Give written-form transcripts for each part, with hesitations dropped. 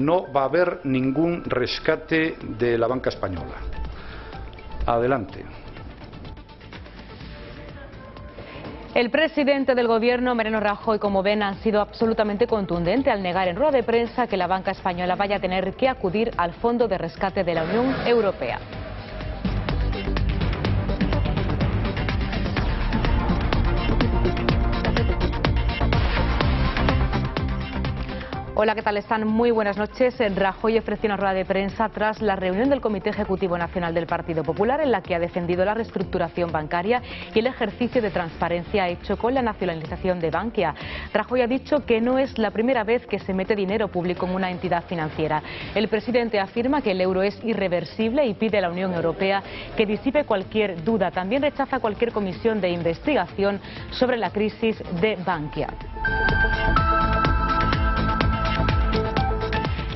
no va a haber ningún rescate de la banca española. Adelante. El presidente del Gobierno, Mariano Rajoy, como ven, ha sido absolutamente contundente al negar en rueda de prensa que la banca española vaya a tener que acudir al Fondo de Rescate de la Unión Europea. Hola, ¿qué tal están? Muy buenas noches. Rajoy ofreció una rueda de prensa tras la reunión del Comité Ejecutivo Nacional del Partido Popular, en la que ha defendido la reestructuración bancaria y el ejercicio de transparencia hecho con la nacionalización de Bankia. Rajoy ha dicho que no es la primera vez que se mete dinero público en una entidad financiera. El presidente afirma que el euro es irreversible y pide a la Unión Europea que disipe cualquier duda. También rechaza cualquier comisión de investigación sobre la crisis de Bankia.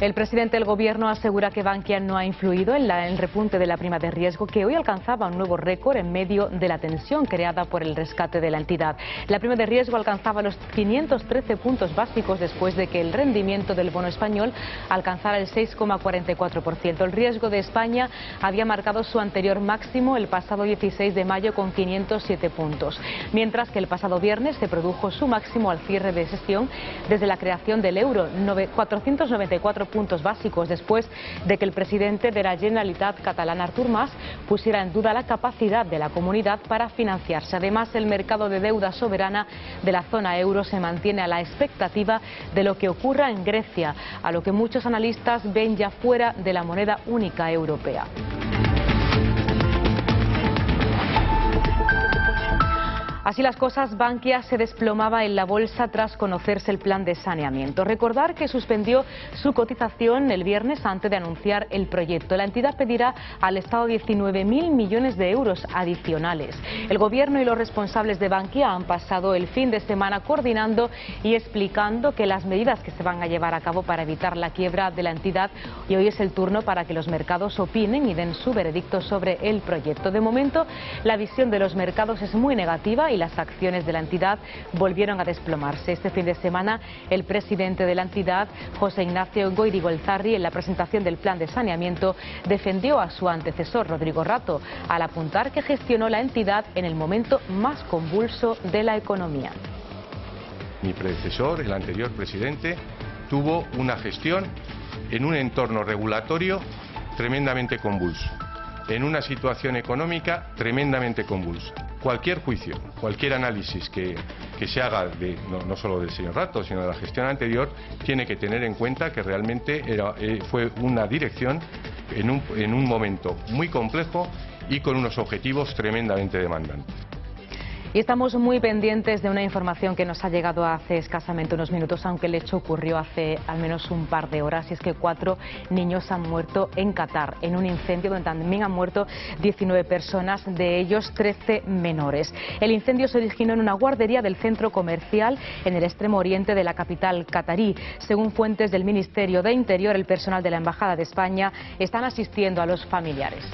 El presidente del Gobierno asegura que Bankia no ha influido en el repunte de la prima de riesgo, que hoy alcanzaba un nuevo récord en medio de la tensión creada por el rescate de la entidad. La prima de riesgo alcanzaba los 513 puntos básicos después de que el rendimiento del bono español alcanzara el 6,44%. El riesgo de España había marcado su anterior máximo el pasado 16 de mayo con 507 puntos, mientras que el pasado viernes se produjo su máximo al cierre de sesión desde la creación del euro, 494 puntos básicos, después de que el presidente de la Generalitat catalana, Artur Mas, pusiera en duda la capacidad de la comunidad para financiarse. Además, el mercado de deuda soberana de la zona euro se mantiene a la expectativa de lo que ocurra en Grecia, a lo que muchos analistas ven ya fuera de la moneda única europea. Así las cosas, Bankia se desplomaba en la bolsa tras conocerse el plan de saneamiento. Recordar que suspendió su cotización el viernes antes de anunciar el proyecto. La entidad pedirá al Estado 19.000 millones de euros adicionales. El Gobierno y los responsables de Bankia han pasado el fin de semana coordinando y explicando que las medidas que se van a llevar a cabo para evitar la quiebra de la entidad, y hoy es el turno para que los mercados opinen y den su veredicto sobre el proyecto. De momento, la visión de los mercados es muy negativa y las acciones de la entidad volvieron a desplomarse. Este fin de semana, el presidente de la entidad, José Ignacio Goirigolzarri, en la presentación del plan de saneamiento, defendió a su antecesor, Rodrigo Rato, al apuntar que gestionó la entidad en el momento más convulso de la economía. Mi predecesor, el anterior presidente, tuvo una gestión en un entorno regulatorio tremendamente convulso, en una situación económica tremendamente convulsa. Cualquier juicio, cualquier análisis que se haga, no solo del señor Rato, sino de la gestión anterior, tiene que tener en cuenta que realmente fue una dirección en un momento muy complejo y con unos objetivos tremendamente demandantes. Y estamos muy pendientes de una información que nos ha llegado hace escasamente unos minutos, aunque el hecho ocurrió hace al menos un par de horas, y es que 4 niños han muerto en Qatar, en un incendio donde también han muerto 19 personas, de ellos 13 menores. El incendio se originó en una guardería del centro comercial en el extremo oriente de la capital qatarí. Según fuentes del Ministerio de Interior, el personal de la Embajada de España están asistiendo a los familiares.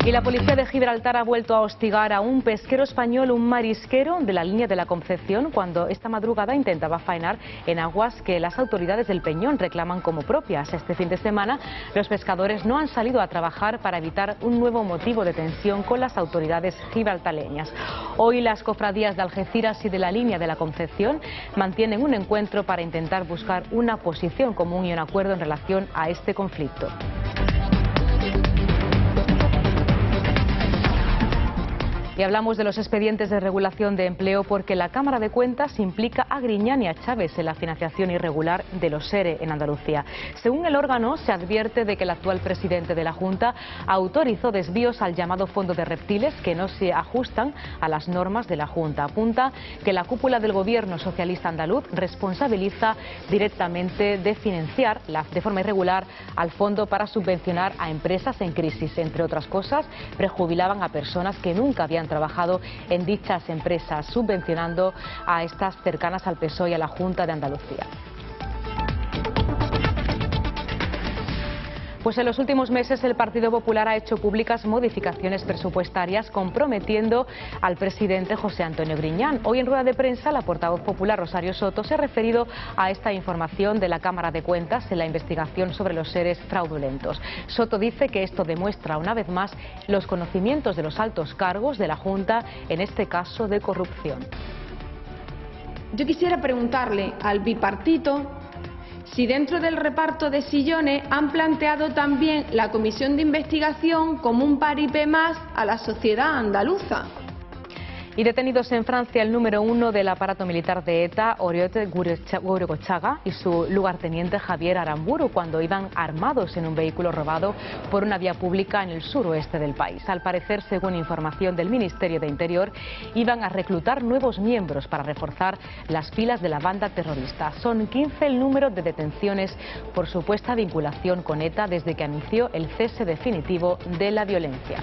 Y la policía de Gibraltar ha vuelto a hostigar a un pesquero español, un marisquero de la línea de la Concepción, cuando esta madrugada intentaba faenar en aguas que las autoridades del Peñón reclaman como propias. Este fin de semana, los pescadores no han salido a trabajar para evitar un nuevo motivo de tensión con las autoridades gibraltareñas. Hoy las cofradías de Algeciras y de la línea de la Concepción mantienen un encuentro para intentar buscar una posición común y un acuerdo en relación a este conflicto. Y hablamos de los expedientes de regulación de empleo porque la Cámara de Cuentas implica a Griñán y a Chávez en la financiación irregular de los ERE en Andalucía. Según el órgano, se advierte de que el actual presidente de la Junta autorizó desvíos al llamado Fondo de Reptiles que no se ajustan a las normas de la Junta. Apunta que la cúpula del Gobierno socialista andaluz responsabiliza directamente de financiar de forma irregular al fondo para subvencionar a empresas en crisis. Entre otras cosas, prejubilaban a personas que nunca habían trabajado en dichas empresas, subvencionando a estas cercanas al PSOE y a la Junta de Andalucía. Pues en los últimos meses el Partido Popular ha hecho públicas modificaciones presupuestarias comprometiendo al presidente José Antonio Griñán. Hoy en rueda de prensa la portavoz popular Rosario Soto se ha referido a esta información de la Cámara de Cuentas en la investigación sobre los seres fraudulentos. Soto dice que esto demuestra una vez más los conocimientos de los altos cargos de la Junta en este caso de corrupción. Yo quisiera preguntarle al bipartito si dentro del reparto de sillones han planteado también la comisión de investigación como un paripé más a la sociedad andaluza. Y detenidos en Francia el número 1 del aparato militar de ETA, Oriol Gurruchaga, y su lugarteniente Javier Aramburu, cuando iban armados en un vehículo robado por una vía pública en el suroeste del país. Al parecer, según información del Ministerio de Interior, iban a reclutar nuevos miembros para reforzar las filas de la banda terrorista. Son 15 el número de detenciones por supuesta vinculación con ETA desde que anunció el cese definitivo de la violencia.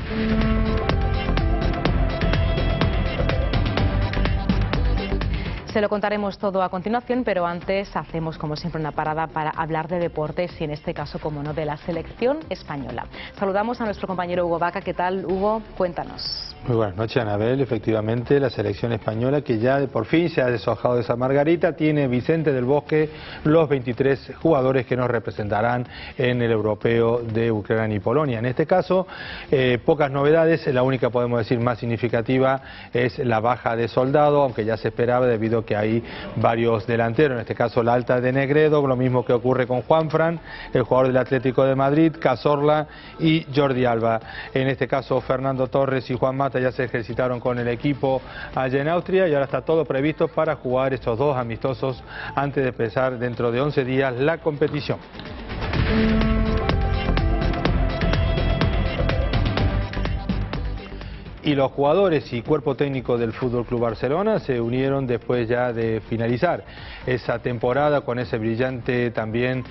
Se lo contaremos todo a continuación, pero antes hacemos como siempre una parada para hablar de deportes y en este caso, como no, de la selección española. Saludamos a nuestro compañero Hugo Vaca. ¿Qué tal, Hugo? Cuéntanos. Muy buenas noches, Anabel. Efectivamente, la selección española que ya por fin se ha deshojado de esa margarita, tiene Vicente del Bosque los 23 jugadores que nos representarán en el europeo de Ucrania y Polonia. En este caso, pocas novedades. La única, podemos decir, más significativa es la baja de Soldado, aunque ya se esperaba debido a que hay varios delanteros, en este caso la alta de Negredo, lo mismo que ocurre con Juanfran, el jugador del Atlético de Madrid, Cazorla y Jordi Alba. En este caso Fernando Torres y Juan Mata ya se ejercitaron con el equipo allá en Austria y ahora está todo previsto para jugar estos dos amistosos antes de empezar dentro de 11 días la competición. Y los jugadores y cuerpo técnico del Fútbol Club Barcelona se unieron después ya de finalizar esa temporada con ese brillante también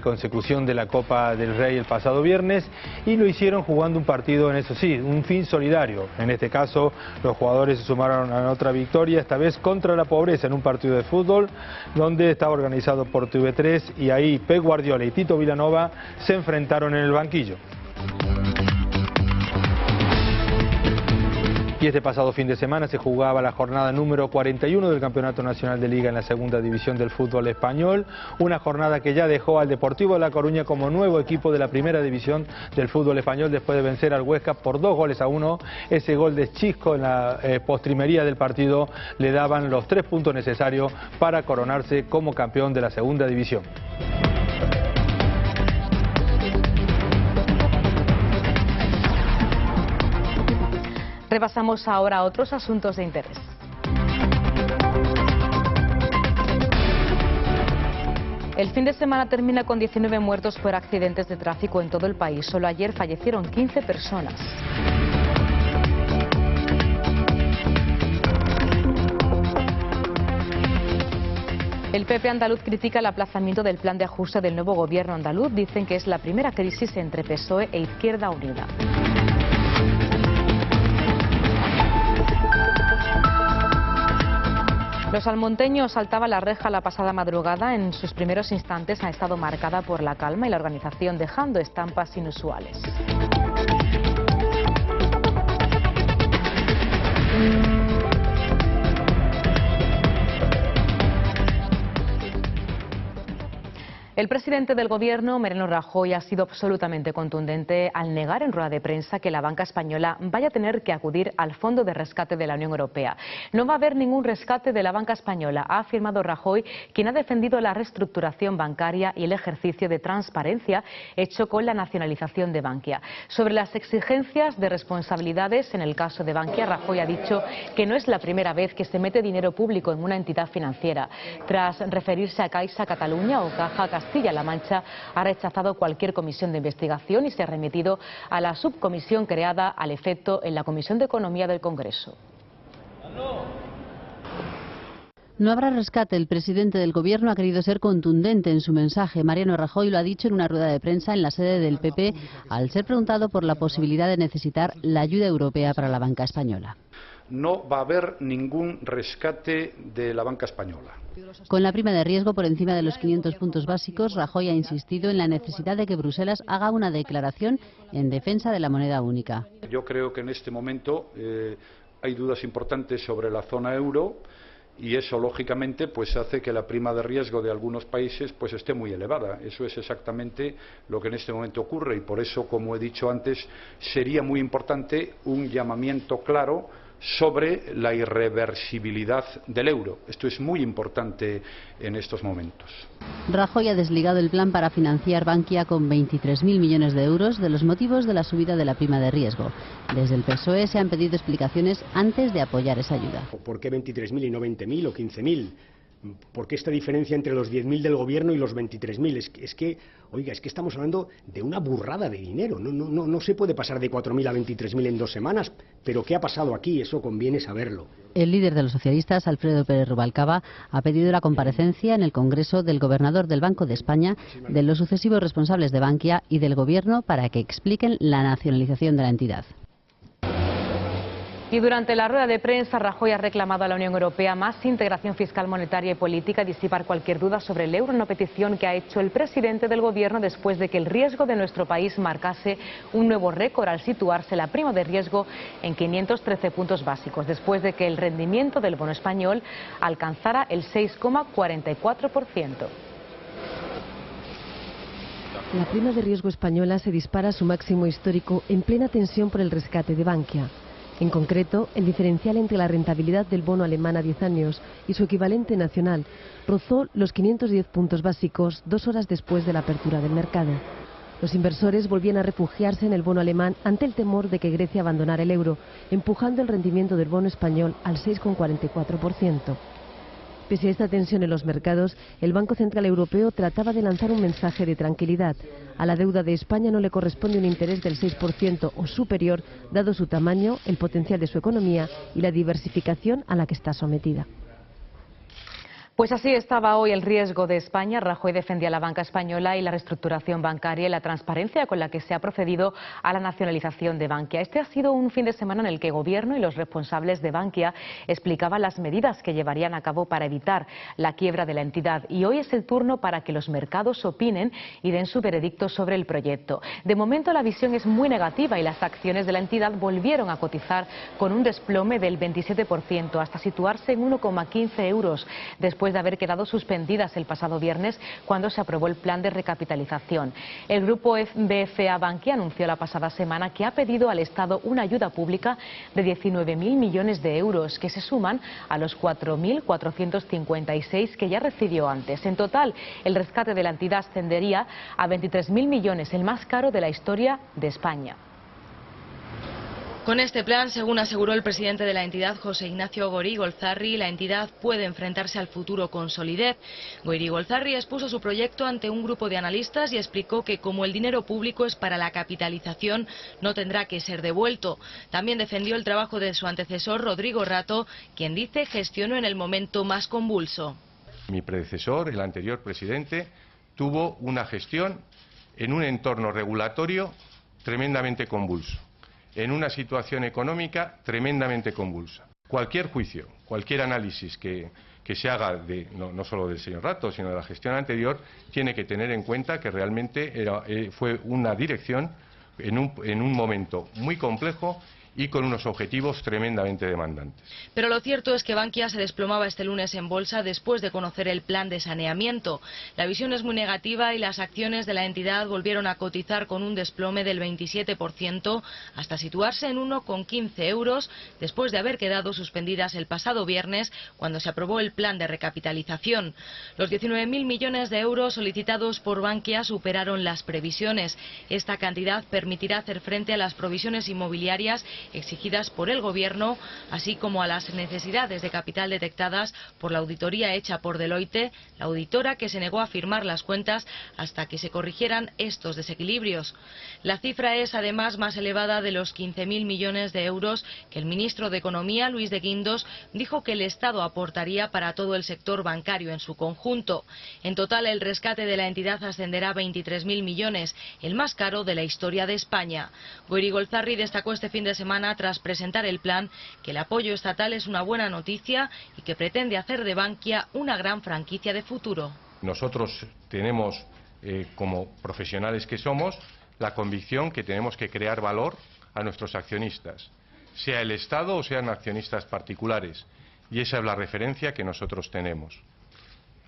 consecución de la Copa del Rey el pasado viernes, y lo hicieron jugando un partido, en eso sí, un fin solidario. En este caso los jugadores se sumaron a otra victoria, esta vez contra la pobreza, en un partido de fútbol donde estaba organizado por TV3 y ahí Pep Guardiola y Tito Vilanova se enfrentaron en el banquillo. Y este pasado fin de semana se jugaba la jornada número 41 del Campeonato Nacional de Liga en la segunda división del fútbol español. Una jornada que ya dejó al Deportivo de La Coruña como nuevo equipo de la primera división del fútbol español después de vencer al Huesca por 2-1. Ese gol de Chisco en la postrimería del partido le daban los 3 puntos necesarios para coronarse como campeón de la segunda división. Repasamos ahora otros asuntos de interés. El fin de semana termina con 19 muertos por accidentes de tráfico en todo el país. Solo ayer fallecieron 15 personas. El PP andaluz critica el aplazamiento del plan de ajuste del nuevo gobierno andaluz. Dicen que es la primera crisis entre PSOE e Izquierda Unida. Los almonteños saltaban la reja la pasada madrugada. En sus primeros instantes ha estado marcada por la calma y la organización, dejando estampas inusuales. El presidente del Gobierno, Mariano Rajoy, ha sido absolutamente contundente al negar en rueda de prensa que la banca española vaya a tener que acudir al Fondo de Rescate de la Unión Europea. No va a haber ningún rescate de la banca española, ha afirmado Rajoy, quien ha defendido la reestructuración bancaria y el ejercicio de transparencia hecho con la nacionalización de Bankia. Sobre las exigencias de responsabilidades en el caso de Bankia, Rajoy ha dicho que no es la primera vez que se mete dinero público en una entidad financiera. Tras referirse a Caixa Cataluña o Caja Castilla-La Mancha, ha rechazado cualquier comisión de investigación y se ha remitido a la subcomisión creada al efecto en la Comisión de Economía del Congreso. No habrá rescate. El presidente del Gobierno ha querido ser contundente en su mensaje. Mariano Rajoy lo ha dicho en una rueda de prensa en la sede del PP al ser preguntado por la posibilidad de necesitar la ayuda europea para la banca española. no va a haber ningún rescate de la banca española. Con la prima de riesgo por encima de los 500 puntos básicos, Rajoy ha insistido en la necesidad de que Bruselas haga una declaración en defensa de la moneda única. Yo creo que en este momento hay dudas importantes sobre la zona euro y eso lógicamente pues hace que la prima de riesgo de algunos países pues esté muy elevada. Eso es exactamente lo que en este momento ocurre y por eso, como he dicho antes, sería muy importante un llamamiento claro sobre la irreversibilidad del euro. Esto es muy importante en estos momentos. Rajoy ha desligado el plan para financiar Bankia con 23.000 millones de euros de los motivos de la subida de la prima de riesgo. Desde el PSOE se han pedido explicaciones antes de apoyar esa ayuda. ¿Por qué 23.000 y no 20.000 o 15.000? ¿Por qué esta diferencia entre los 10.000 del gobierno y los 23.000? Es que estamos hablando de una burrada de dinero. No se puede pasar de 4.000 a 23.000 en 2 semanas. Pero ¿qué ha pasado aquí? Eso conviene saberlo. El líder de los socialistas, Alfredo Pérez Rubalcaba, ha pedido la comparecencia en el Congreso del gobernador del Banco de España, de los sucesivos responsables de Bankia y del Gobierno para que expliquen la nacionalización de la entidad. Y durante la rueda de prensa, Rajoy ha reclamado a la Unión Europea más integración fiscal, monetaria y política y disipar cualquier duda sobre el euro, una petición que ha hecho el presidente del Gobierno después de que el riesgo de nuestro país marcase un nuevo récord al situarse la prima de riesgo en 513 puntos básicos, después de que el rendimiento del bono español alcanzara el 6,44%. La prima de riesgo española se dispara a su máximo histórico en plena tensión por el rescate de Bankia. En concreto, el diferencial entre la rentabilidad del bono alemán a 10 años y su equivalente nacional rozó los 510 puntos básicos 2 horas después de la apertura del mercado. Los inversores volvían a refugiarse en el bono alemán ante el temor de que Grecia abandonara el euro, empujando el rendimiento del bono español al 6,44%. Pese a esta tensión en los mercados, el Banco Central Europeo trataba de lanzar un mensaje de tranquilidad. A la deuda de España no le corresponde un interés del 6% o superior, dado su tamaño, el potencial de su economía y la diversificación a la que está sometida. Pues así estaba hoy el riesgo de España. Rajoy defendía la banca española y la reestructuración bancaria y la transparencia con la que se ha procedido a la nacionalización de Bankia. Este ha sido un fin de semana en el que el Gobierno y los responsables de Bankia explicaban las medidas que llevarían a cabo para evitar la quiebra de la entidad. Y hoy es el turno para que los mercados opinen y den su veredicto sobre el proyecto. De momento la visión es muy negativa y las acciones de la entidad volvieron a cotizar con un desplome del 27% hasta situarse en 1,15 euros después de haber quedado suspendidas el pasado viernes cuando se aprobó el plan de recapitalización. El grupo BFA Bankia anunció la pasada semana que ha pedido al Estado una ayuda pública de 19.000 millones de euros que se suman a los 4.456 que ya recibió antes. En total, el rescate de la entidad ascendería a 23.000 millones, el más caro de la historia de España. Con este plan, según aseguró el presidente de la entidad, José Ignacio Goirigolzarri, la entidad puede enfrentarse al futuro con solidez. Goirigolzarri expuso su proyecto ante un grupo de analistas y explicó que como el dinero público es para la capitalización, no tendrá que ser devuelto. También defendió el trabajo de su antecesor, Rodrigo Rato, quien dice gestionó en el momento más convulso. Mi predecesor, el anterior presidente, tuvo una gestión en un entorno regulatorio tremendamente convulso, en una situación económica tremendamente convulsa. Cualquier juicio, cualquier análisis que se haga, no solo del señor Rato, sino de la gestión anterior, tiene que tener en cuenta que realmente fue una dirección en un momento muy complejo y con unos objetivos tremendamente demandantes. Pero lo cierto es que Bankia se desplomaba este lunes en bolsa después de conocer el plan de saneamiento. La visión es muy negativa y las acciones de la entidad volvieron a cotizar con un desplome del 27% hasta situarse en 1,15 euros después de haber quedado suspendidas el pasado viernes cuando se aprobó el plan de recapitalización. Los 19.000 millones de euros solicitados por Bankia superaron las previsiones. Esta cantidad permitirá hacer frente a las provisiones inmobiliarias exigidas por el Gobierno, así como a las necesidades de capital detectadas por la auditoría hecha por Deloitte, la auditora que se negó a firmar las cuentas hasta que se corrigieran estos desequilibrios. La cifra es además más elevada de los 15.000 millones de euros que el ministro de Economía, Luis de Guindos, dijo que el Estado aportaría para todo el sector bancario en su conjunto. En total, el rescate de la entidad ascenderá a 23.000 millones, el más caro de la historia de España. Goirigolzarri destacó este fin de semana semana tras presentar el plan que el apoyo estatal es una buena noticia y que pretende hacer de Bankia una gran franquicia de futuro. Nosotros tenemos, como profesionales que somos, la convicción que tenemos que crear valor a nuestros accionistas, sea el Estado o sean accionistas particulares, y esa es la referencia que nosotros tenemos.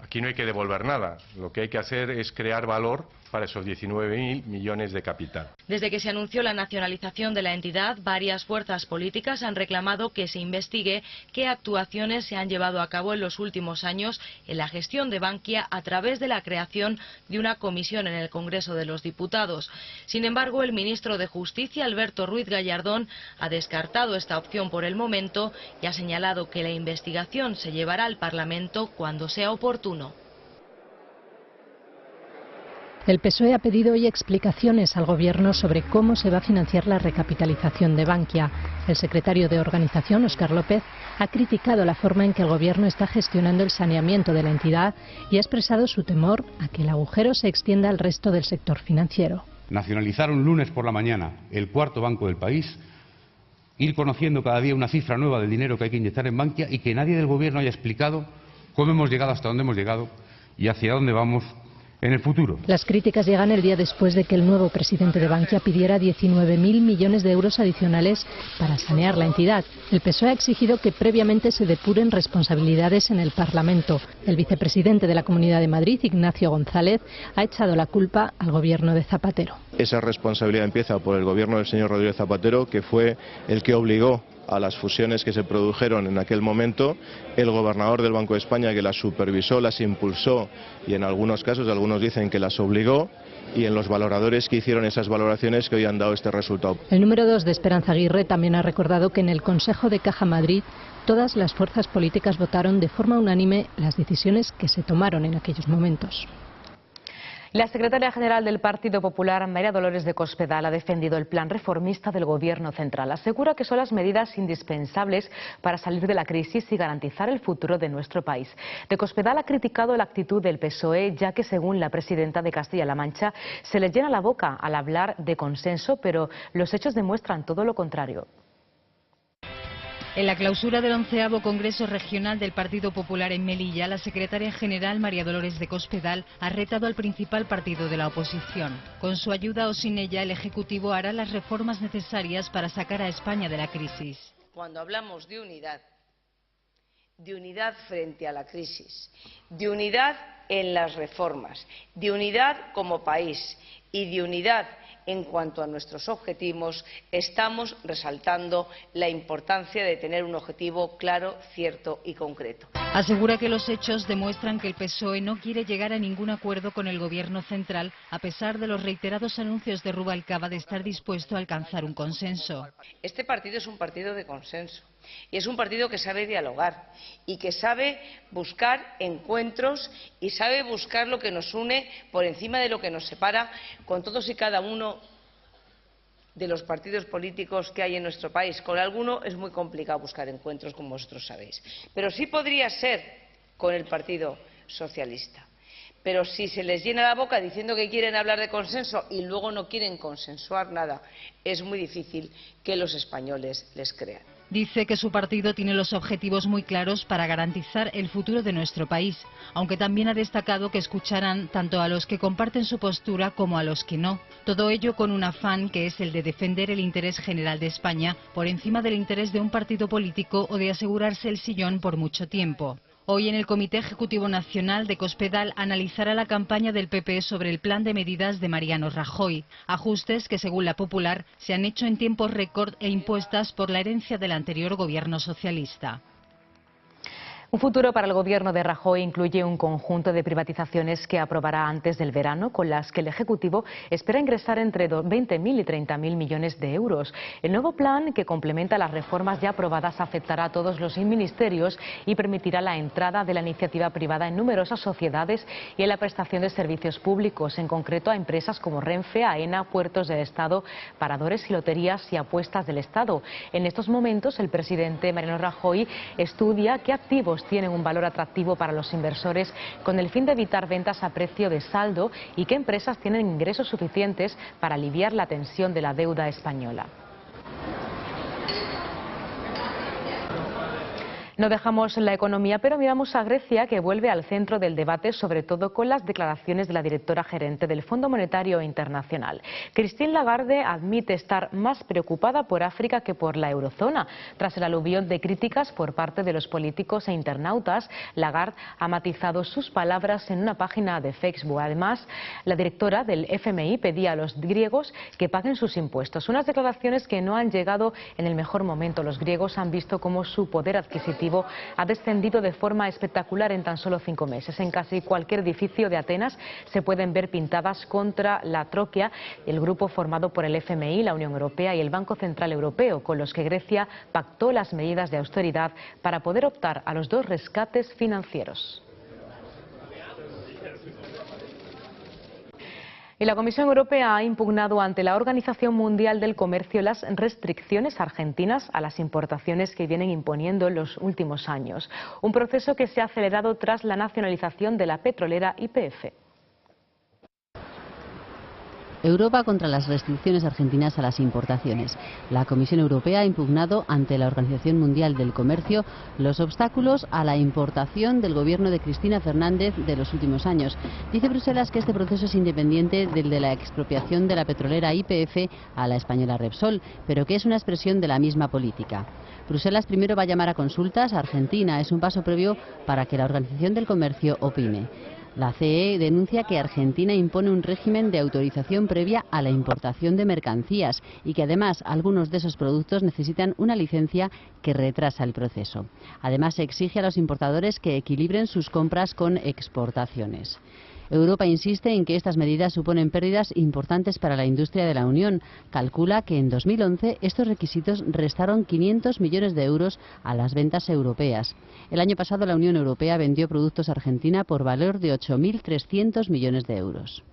Aquí no hay que devolver nada, lo que hay que hacer es crear valor para esos 19.000 millones de capital. Desde que se anunció la nacionalización de la entidad, varias fuerzas políticas han reclamado que se investigue qué actuaciones se han llevado a cabo en los últimos años en la gestión de Bankia a través de la creación de una comisión en el Congreso de los Diputados. Sin embargo, el ministro de Justicia, Alberto Ruiz Gallardón, ha descartado esta opción por el momento y ha señalado que la investigación se llevará al Parlamento cuando sea oportuno. El PSOE ha pedido hoy explicaciones al Gobierno sobre cómo se va a financiar la recapitalización de Bankia. El secretario de Organización, Óscar López, ha criticado la forma en que el Gobierno está gestionando el saneamiento de la entidad y ha expresado su temor a que el agujero se extienda al resto del sector financiero. Nacionalizar un lunes por la mañana el cuarto banco del país, ir conociendo cada día una cifra nueva del dinero que hay que inyectar en Bankia y que nadie del Gobierno haya explicado cómo hemos llegado hasta dónde hemos llegado y hacia dónde vamos en el futuro. Las críticas llegan el día después de que el nuevo presidente de Bankia pidiera 19.000 millones de euros adicionales para sanear la entidad. El PSOE ha exigido que previamente se depuren responsabilidades en el Parlamento. El vicepresidente de la Comunidad de Madrid, Ignacio González, ha echado la culpa al gobierno de Zapatero. Esa responsabilidad empieza por el gobierno del señor Rodríguez Zapatero, que fue el que obligó a las fusiones que se produjeron en aquel momento, el gobernador del Banco de España que las supervisó, las impulsó y en algunos casos, algunos dicen que las obligó, y en los valoradores que hicieron esas valoraciones que hoy han dado este resultado. El número 2 de Esperanza Aguirre también ha recordado que en el Consejo de Caja Madrid todas las fuerzas políticas votaron de forma unánime las decisiones que se tomaron en aquellos momentos. La secretaria general del Partido Popular, María Dolores de Cospedal, ha defendido el plan reformista del Gobierno central. Asegura que son las medidas indispensables para salir de la crisis y garantizar el futuro de nuestro país. De Cospedal ha criticado la actitud del PSOE, ya que, según la presidenta de Castilla-La Mancha, se les llena la boca al hablar de consenso, pero los hechos demuestran todo lo contrario. En la clausura del 11º Congreso Regional del Partido Popular en Melilla, la secretaria general María Dolores de Cospedal ha retado al principal partido de la oposición. Con su ayuda o sin ella, el Ejecutivo hará las reformas necesarias para sacar a España de la crisis. Cuando hablamos de unidad frente a la crisis, de unidad en las reformas, de unidad como país y de unidad en cuanto a nuestros objetivos, estamos resaltando la importancia de tener un objetivo claro, cierto y concreto. Asegura que los hechos demuestran que el PSOE no quiere llegar a ningún acuerdo con el Gobierno central, a pesar de los reiterados anuncios de Rubalcaba de estar dispuesto a alcanzar un consenso. Este partido es un partido de consenso y es un partido que sabe dialogar y que sabe buscar encuentros y sabe buscar lo que nos une por encima de lo que nos separa con todos y cada uno de los partidos políticos que hay en nuestro país. Con alguno es muy complicado buscar encuentros, como vosotros sabéis, pero sí podría ser con el Partido Socialista. Pero si se les llena la boca diciendo que quieren hablar de consenso y luego no quieren consensuar nada, es muy difícil que los españoles les crean. Dice que su partido tiene los objetivos muy claros para garantizar el futuro de nuestro país, aunque también ha destacado que escucharán tanto a los que comparten su postura como a los que no. Todo ello con un afán que es el de defender el interés general de España por encima del interés de un partido político o de asegurarse el sillón por mucho tiempo. Hoy en el Comité Ejecutivo Nacional, de Cospedal analizará la campaña del PP sobre el plan de medidas de Mariano Rajoy, ajustes que, según la Popular, se han hecho en tiempos récord e impuestas por la herencia del anterior gobierno socialista. Un futuro para el gobierno de Rajoy incluye un conjunto de privatizaciones que aprobará antes del verano, con las que el Ejecutivo espera ingresar entre 20.000 y 30.000 millones de euros. El nuevo plan, que complementa las reformas ya aprobadas, afectará a todos los ministerios y permitirá la entrada de la iniciativa privada en numerosas sociedades y en la prestación de servicios públicos, en concreto a empresas como Renfe, AENA, Puertos del Estado, Paradores y Loterías y Apuestas del Estado. En estos momentos, el presidente Mariano Rajoy estudia qué activos tienen un valor atractivo para los inversores con el fin de evitar ventas a precio de saldo y qué empresas tienen ingresos suficientes para aliviar la tensión de la deuda española. No dejamos la economía, pero miramos a Grecia, que vuelve al centro del debate, sobre todo con las declaraciones de la directora gerente del Fondo Monetario Internacional. Christine Lagarde admite estar más preocupada por África que por la eurozona. Tras el aluvión de críticas por parte de los políticos e internautas, Lagarde ha matizado sus palabras en una página de Facebook. Además, la directora del FMI pedía a los griegos que paguen sus impuestos. Unas declaraciones que no han llegado en el mejor momento. Los griegos han visto cómo su poder adquisitivo ha descendido de forma espectacular en tan solo 5 meses. En casi cualquier edificio de Atenas se pueden ver pintadas contra la troquia, el grupo formado por el FMI, la Unión Europea y el Banco Central Europeo, con los que Grecia pactó las medidas de austeridad para poder optar a los 2 rescates financieros. Y la Comisión Europea ha impugnado ante la Organización Mundial del Comercio las restricciones argentinas a las importaciones que vienen imponiendo en los últimos años. Un proceso que se ha acelerado tras la nacionalización de la petrolera YPF. Europa contra las restricciones argentinas a las importaciones. La Comisión Europea ha impugnado ante la Organización Mundial del Comercio los obstáculos a la importación del gobierno de Cristina Fernández de los últimos años. Dice Bruselas que este proceso es independiente del de la expropiación de la petrolera YPF a la española Repsol, pero que es una expresión de la misma política. Bruselas primero va a llamar a consultas a Argentina. Es un paso previo para que la Organización del Comercio opine. La CE denuncia que Argentina impone un régimen de autorización previa a la importación de mercancías y que además algunos de esos productos necesitan una licencia que retrasa el proceso. Además, se exige a los importadores que equilibren sus compras con exportaciones. Europa insiste en que estas medidas suponen pérdidas importantes para la industria de la Unión. Calcula que en 2011 estos requisitos restaron 500 millones de euros a las ventas europeas. El año pasado la Unión Europea vendió productos a Argentina por valor de 8.300 millones de euros.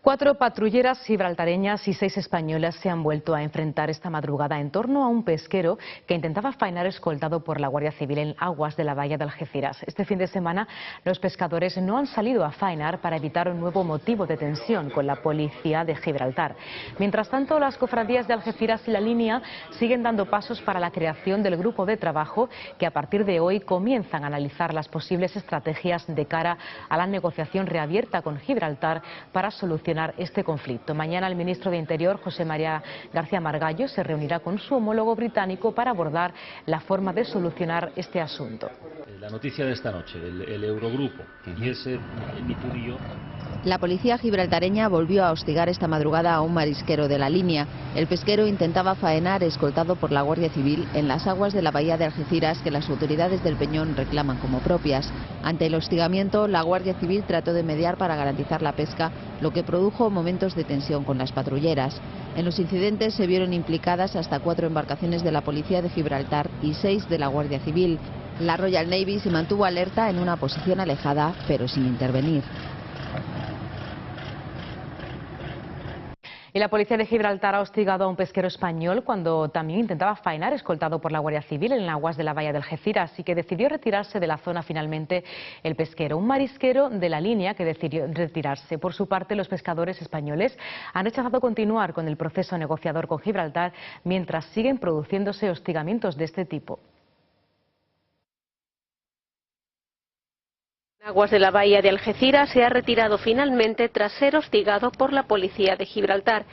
4 patrulleras gibraltareñas y 6 españolas se han vuelto a enfrentar esta madrugada en torno a un pesquero que intentaba faenar escoltado por la Guardia Civil en aguas de la bahía de Algeciras. Este fin de semana los pescadores no han salido a faenar para evitar un nuevo motivo de tensión con la policía de Gibraltar. Mientras tanto, las cofradías de Algeciras y La Línea siguen dando pasos para la creación del grupo de trabajo que a partir de hoy comienzan a analizar las posibles estrategias de cara a la negociación reabierta con Gibraltar para solucionar este conflicto. Mañana el ministro de Interior, José María García Margallo, se reunirá con su homólogo británico para abordar la forma de solucionar este asunto. La noticia de esta noche, el Eurogrupo y ese biturillo. La policía gibraltareña volvió a hostigar esta madrugada a un marisquero de La Línea. El pesquero intentaba faenar escoltado por la Guardia Civil en las aguas de la bahía de Algeciras que las autoridades del Peñón reclaman como propias. Ante el hostigamiento, la Guardia Civil trató de mediar para garantizar la pesca, lo que produjo momentos de tensión con las patrulleras. En los incidentes se vieron implicadas hasta 4 embarcaciones de la policía de Gibraltar y 6 de la Guardia Civil. La Royal Navy se mantuvo alerta en una posición alejada, pero sin intervenir. Y la policía de Gibraltar ha hostigado a un pesquero español cuando también intentaba faenar escoltado por la Guardia Civil en aguas de la bahía de Algeciras, así que decidió retirarse de la zona finalmente el pesquero. Un marisquero de La Línea que decidió retirarse. Por su parte, los pescadores españoles han rechazado continuar con el proceso negociador con Gibraltar mientras siguen produciéndose hostigamientos de este tipo. Aguas de la bahía de Algeciras se ha retirado finalmente tras ser hostigado por la policía de Gibraltar.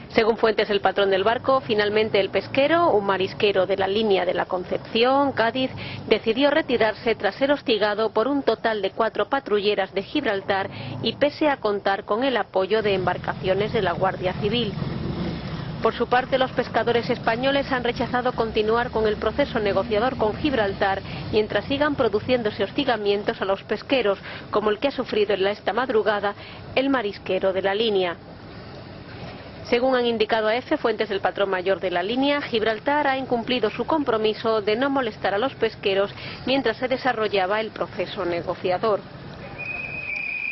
Según fuentes del patrón del barco, finalmente el pesquero, un marisquero de la línea de la Concepción, Cádiz, decidió retirarse tras ser hostigado por un total de 4 patrulleras de Gibraltar y pese a contar con el apoyo de embarcaciones de la Guardia Civil. Por su parte, los pescadores españoles han rechazado continuar con el proceso negociador con Gibraltar mientras sigan produciéndose hostigamientos a los pesqueros, como el que ha sufrido en esta madrugada el marisquero de La Línea. Según han indicado a EFE fuentes del patrón mayor de La Línea, Gibraltar ha incumplido su compromiso de no molestar a los pesqueros mientras se desarrollaba el proceso negociador.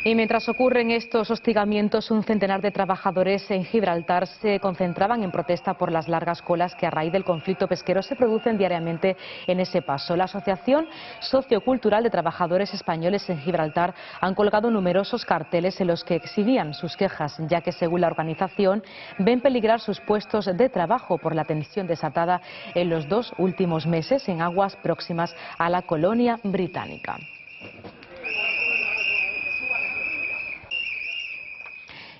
Y mientras ocurren estos hostigamientos, un centenar de trabajadores en Gibraltar se concentraban en protesta por las largas colas que a raíz del conflicto pesquero se producen diariamente en ese paso. La Asociación Sociocultural de Trabajadores Españoles en Gibraltar han colgado numerosos carteles en los que exhibían sus quejas, ya que según la organización ven peligrar sus puestos de trabajo por la tensión desatada en los 2 últimos meses en aguas próximas a la colonia británica.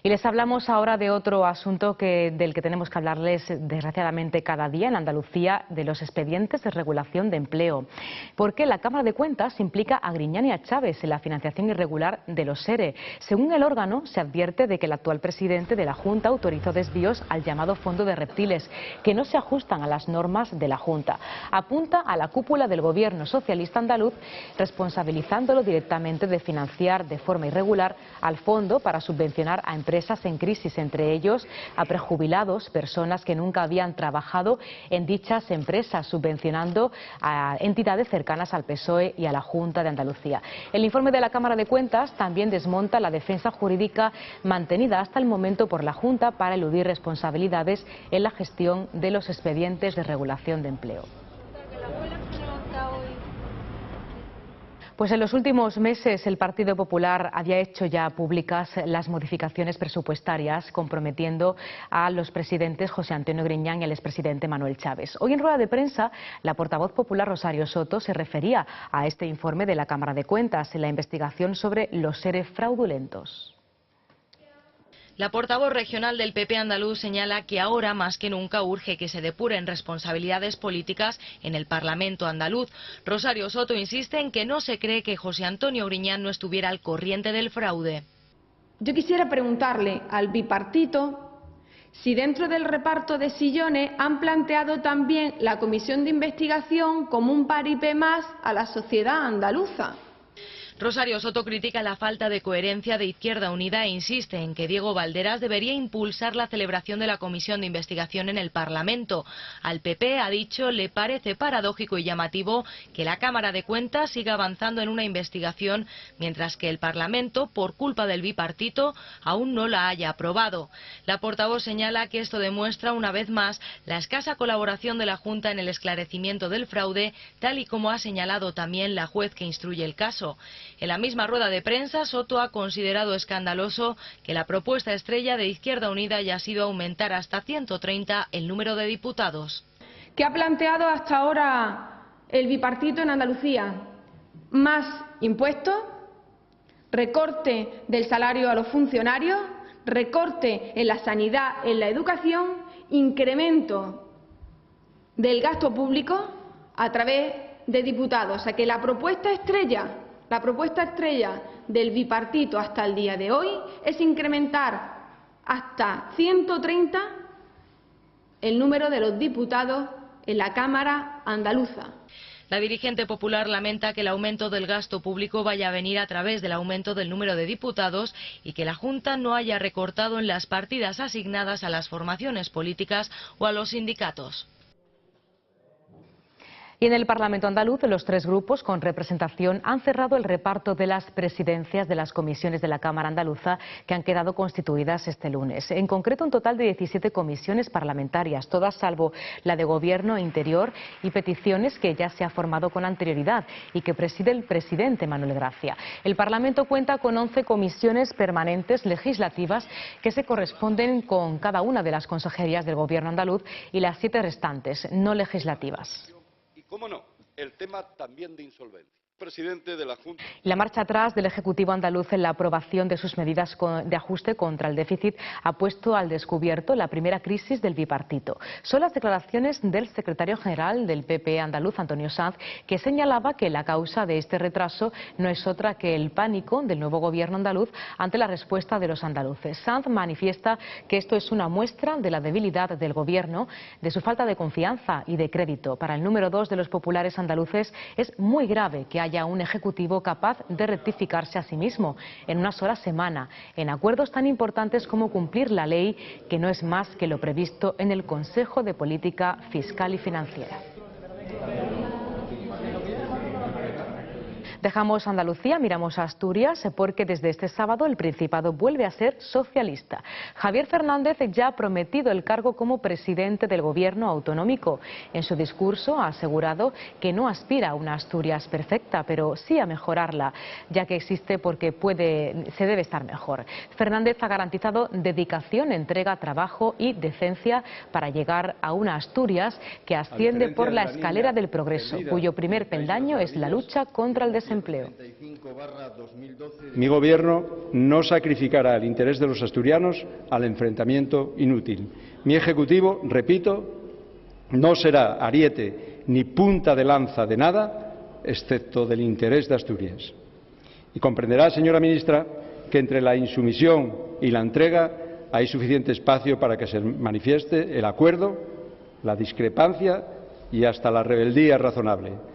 Y les hablamos ahora de otro asunto del que tenemos que hablarles desgraciadamente cada día en Andalucía, de los expedientes de regulación de empleo. Porque la Cámara de Cuentas implica a Griñán y a Chávez en la financiación irregular de los ERE. Según el órgano, se advierte de que el actual presidente de la Junta autorizó desvíos al llamado Fondo de Reptiles, que no se ajustan a las normas de la Junta. Apunta a la cúpula del gobierno socialista andaluz, responsabilizándolo directamente de financiar de forma irregular al fondo para subvencionar a empresas en crisis, entre ellos a prejubilados, personas que nunca habían trabajado en dichas empresas, subvencionando a entidades cercanas al PSOE y a la Junta de Andalucía. El informe de la Cámara de Cuentas también desmonta la defensa jurídica mantenida hasta el momento por la Junta para eludir responsabilidades en la gestión de los expedientes de regulación de empleo. Pues en los últimos meses el Partido Popular había hecho ya públicas las modificaciones presupuestarias, comprometiendo a los presidentes José Antonio Griñán y al expresidente Manuel Chávez. Hoy en rueda de prensa, la portavoz popular Rosario Soto se refería a este informe de la Cámara de Cuentas en la investigación sobre los ERE fraudulentos. La portavoz regional del PP andaluz señala que ahora más que nunca urge que se depuren responsabilidades políticas en el Parlamento andaluz. Rosario Soto insiste en que no se cree que José Antonio Griñán no estuviera al corriente del fraude. Yo quisiera preguntarle al bipartito si dentro del reparto de sillones han planteado también la comisión de investigación como un paripé más a la sociedad andaluza. Rosario Soto critica la falta de coherencia de Izquierda Unida e insiste en que Diego Valderas debería impulsar la celebración de la comisión de investigación en el Parlamento. Al PP, ha dicho, le parece paradójico y llamativo que la Cámara de Cuentas siga avanzando en una investigación mientras que el Parlamento, por culpa del bipartito, aún no la haya aprobado. La portavoz señala que esto demuestra una vez más la escasa colaboración de la Junta en el esclarecimiento del fraude, tal y como ha señalado también la juez que instruye el caso. En la misma rueda de prensa, Soto ha considerado escandaloso que la propuesta estrella de Izquierda Unida haya sido aumentar hasta 130 el número de diputados. ¿Qué ha planteado hasta ahora el bipartito en Andalucía? Más impuestos, recorte del salario a los funcionarios, recorte en la sanidad, en la educación, incremento del gasto público a través de diputados. O sea que la propuesta estrella del bipartito hasta el día de hoy es incrementar hasta 130 el número de los diputados en la Cámara andaluza. La dirigente popular lamenta que el aumento del gasto público vaya a venir a través del aumento del número de diputados y que la Junta no haya recortado en las partidas asignadas a las formaciones políticas o a los sindicatos. Y en el Parlamento andaluz, los 3 grupos con representación han cerrado el reparto de las presidencias de las comisiones de la Cámara andaluza que han quedado constituidas este lunes. En concreto, un total de 17 comisiones parlamentarias, todas salvo la de Gobierno e Interior y Peticiones, que ya se ha formado con anterioridad y que preside el presidente Manuel Gracia. El Parlamento cuenta con 11 comisiones permanentes legislativas que se corresponden con cada una de las consejerías del Gobierno andaluz y las 7 restantes no legislativas. ¿Cómo no? El tema también de insolvencia. Presidente de la Junta. La marcha atrás del Ejecutivo andaluz en la aprobación de sus medidas de ajuste contra el déficit ha puesto al descubierto la primera crisis del bipartito. Son las declaraciones del secretario general del PP andaluz, Antonio Sanz, que señalaba que la causa de este retraso no es otra que el pánico del nuevo gobierno andaluz ante la respuesta de los andaluces. Sanz manifiesta que esto es una muestra de la debilidad del gobierno, de su falta de confianza y de crédito. Para el número 2 de los populares andaluces es muy grave que haya un Ejecutivo capaz de rectificarse a sí mismo en una sola semana, en acuerdos tan importantes como cumplir la ley, que no es más que lo previsto en el Consejo de Política Fiscal y Financiera. Dejamos Andalucía, miramos a Asturias, porque desde este sábado el Principado vuelve a ser socialista. Javier Fernández ya ha prometido el cargo como presidente del Gobierno autonómico. En su discurso ha asegurado que no aspira a una Asturias perfecta, pero sí a mejorarla, ya que existe porque se debe estar mejor. Fernández ha garantizado dedicación, entrega, trabajo y decencia para llegar a una Asturias que asciende por la escalera del progreso, cuyo primer peldaño es la lucha contra el desempleo. Mi Gobierno no sacrificará el interés de los asturianos al enfrentamiento inútil. Mi Ejecutivo, repito, no será ariete ni punta de lanza de nada, excepto del interés de Asturias. Y comprenderá, señora ministra, que entre la insumisión y la entrega hay suficiente espacio para que se manifieste el acuerdo, la discrepancia y hasta la rebeldía razonable.